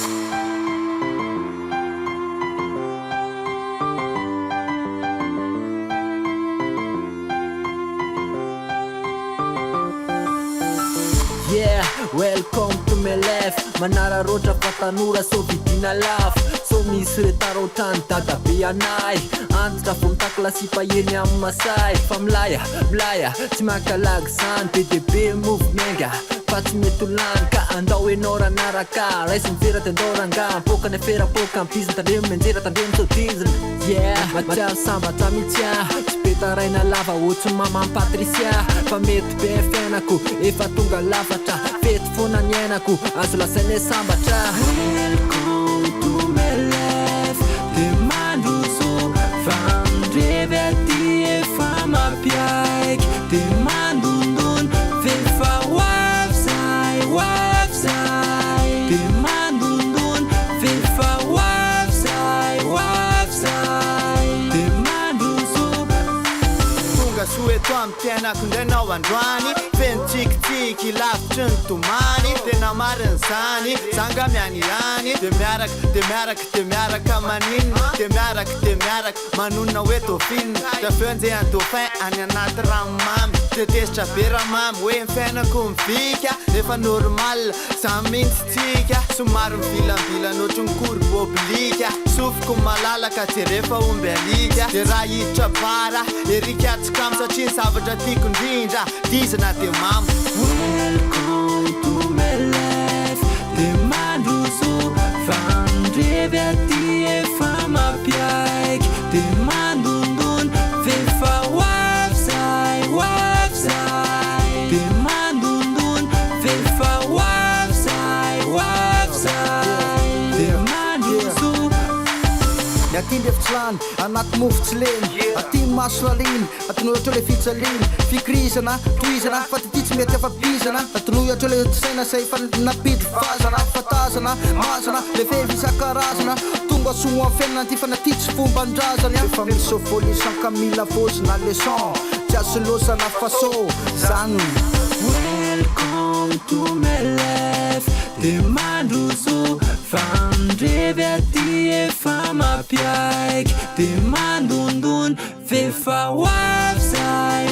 Yeah, welcome to my life. Manararoatra fa tanora so vidina lafo. So misy retarotrany dadabe anay. Antitra vo mitakilasipa eny amin'ny masay. Fa milaya tsy makalagy zany. Be de be move miainga fa tsy mety ho lany ka andao enao ranaraka. Raisy miverata andao ranga poka ny fera-poka mipizina tandremo menjera tandremo sodizina. Yeah, matiavy sambatra mitsya tsy be taraina lava ohatsy mama Patricia. Fa mety be fiainako efa tonga lafatra. Fety foana ny ainako azo lasainy sambatra. Welcome to my life. Demando so vandrevy aty efa mampiaiky. Demando ndony vefa wavy zay. Demando ndony vefa wavy zay. Demando so tonga soa eto amin'ny fiainako indray androany. Feno tsikitsiky lavitry ny tomany. Tena mariny zany zanga mianirany. De miaraka maninona. De miaraka manonona hoe tofinina. Da feo anjehan'ny dauphin any anaty ranomamy. Tetezitra be ramamy hoe ny fiainako mivika. Nefa normal samy mintsitsika. Somary mivilambilana ohatry ny courbe oblique. Sofiko malalaka jerefa omby alika. De raha hiditra bara erika atsikamy satria ny zavatra tiako indrindra dizana de mamo. Welcome to my life. Demando so vandrevy aty efa mampiaiky. Demando ndony vefa wavy zay. Demando ndony vefa wavy zay. Demando so aty ndefitsilany anaty mofo tsy leny. Aty maso laliny atinoatra le fitsaliny. Fikirizana toizana fa ty tsy mety afabizana. Atinoatra le saina say fa napity vazana. Fatazana mazana le fevy isan-karazana. Tonga soa amin'ny fiainana ty fa naty tsy fomban-drazany. Efa misy voly isan-kamila vozina leçon. Tiasy losana faso zany. Welcome to my life. Demando so vandrevy aty efa mampiaiky. Demando ndony vefa wavy zay.